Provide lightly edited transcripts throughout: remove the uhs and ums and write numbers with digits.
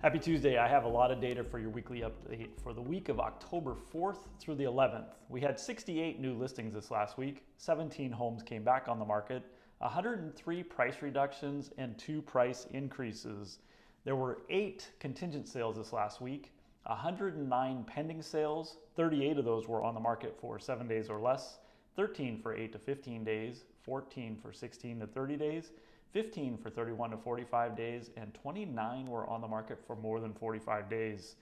Happy Tuesday. I have a lot of data for your weekly update for the week of October 4th through the 11th. We had 68 new listings this last week, 17 homes came back on the market, 103 price reductions, and 2 price increases. There were 8 contingent sales this last week, 109 pending sales, 38 of those were on the market for 7 days or less, 13 for 8 to 15 days, 14 for 16 to 30 days, 15 for 31 to 45 days, and 29 were on the market for more than 45 days.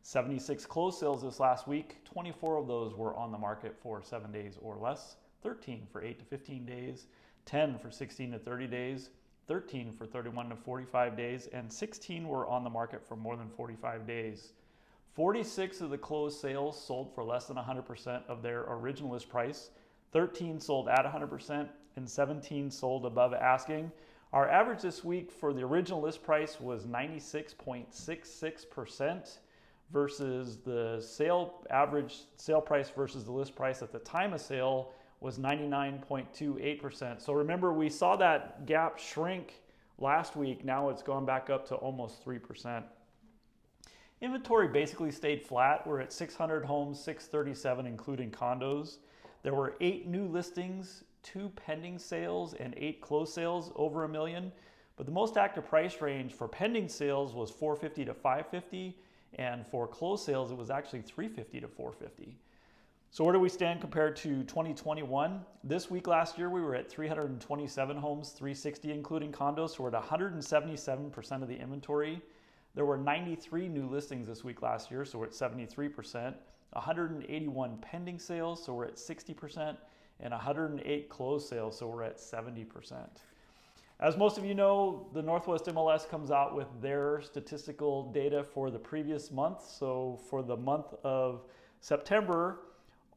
76 closed sales this last week, 24 of those were on the market for 7 days or less, 13 for 8 to 15 days, 10 for 16 to 30 days, 13 for 31 to 45 days, and 16 were on the market for more than 45 days. 46 of the closed sales sold for less than 100% of their original list price, 13 sold at 100%, and 17 sold above asking. Our average this week for the original list price was 96.66% versus the average sale price versus the list price at the time of sale was 99.28%. So remember, we saw that gap shrink last week. Now it's gone back up to almost 3%. Inventory basically stayed flat. We're at 600 homes, 637 including condos. There were 8 new listings, 2 pending sales, and 8 closed sales over $1 million. But the most active price range for pending sales was $450 to $550, and for closed sales it was actually $350 to $450. So where do we stand compared to 2021? This week last year we were at 327 homes, 360 including condos, so we're at 177% of the inventory. There were 93 new listings this week last year, so we're at 73%. 181 pending sales, so we're at 60%. And 108 closed sales, so we're at 70%. As most of you know, the Northwest MLS comes out with their statistical data for the previous month. So for the month of September,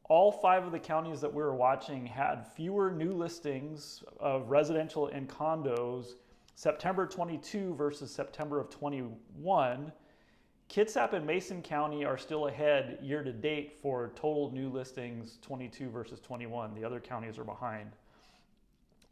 all 5 of the counties that we were watching had fewer new listings of residential and condos September 22 versus September of 21. Kitsap and Mason County are still ahead year to date for total new listings 22 versus 21. The other counties are behind.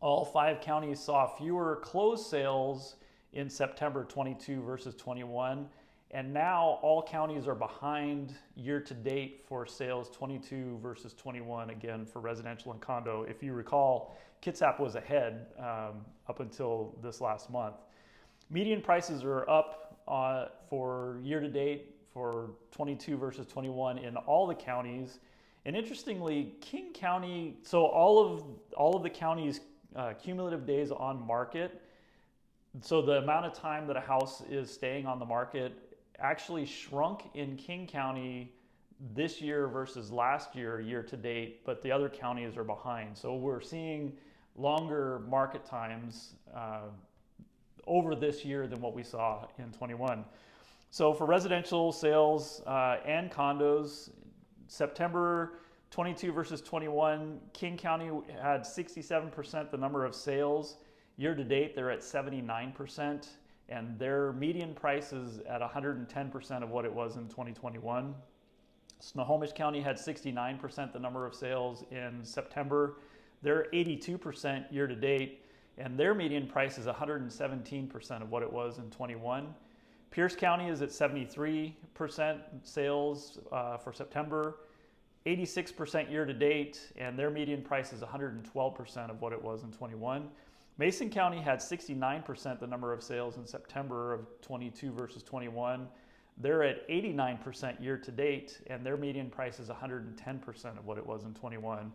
All 5 counties saw fewer closed sales in September 22 versus 21. And now all counties are behind year to date for sales 22 versus 21, again for residential and condo. If you recall, Kitsap was ahead up until this last month. Median prices are up for year to date for 22 versus 21 in all the counties. And interestingly, King County, so all of the counties' cumulative days on market, so the amount of time that a house is staying on the market actually shrunk in King County this year versus last year, year to date, but the other counties are behind. So we're seeing longer market times over this year than what we saw in 21. So for residential sales and condos, September 22 versus 21, King County had 67% the number of sales. Year to date, they're at 79%, and their median price is at 110% of what it was in 2021. Snohomish County had 69% the number of sales in September. They're 82% year to date, and their median price is 117% of what it was in 21. Pierce County is at 73% sales for September, 86% year to date, and their median price is 112% of what it was in 21. Mason County had 69% the number of sales in September of 22 versus 21. They're at 89% year to date, and their median price is 110% of what it was in 21.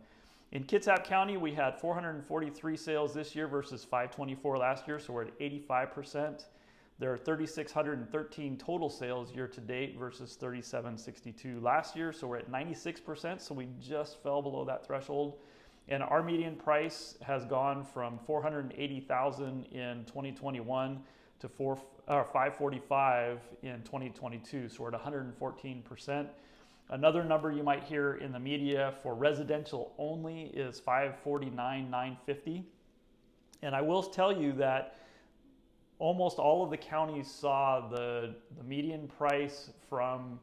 In Kitsap County, we had 443 sales this year versus 524 last year, so we're at 85%. There are 3,613 total sales year to date versus 3,762 last year, so we're at 96%, so we just fell below that threshold. And our median price has gone from $480,000 in 2021 to $545,000 in 2022, so we're at 114%. Another number you might hear in the media for residential only is $549,950. And I will tell you that almost all of the counties saw the median price from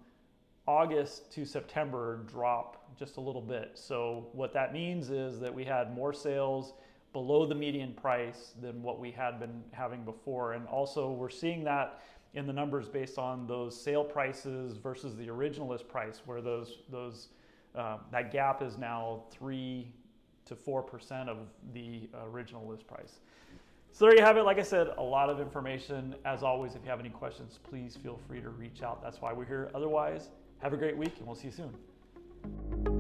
August to September drop just a little bit. So what that means is that we had more sales below the median price than what we had been having before. And also we're seeing that in the numbers based on those sale prices versus the original list price, where that gap is now 3 to 4% of the original list price. So there you have it. Like I said, a lot of information. As always, if you have any questions, please feel free to reach out. That's why we're here. Otherwise, have a great week, and we'll see you soon.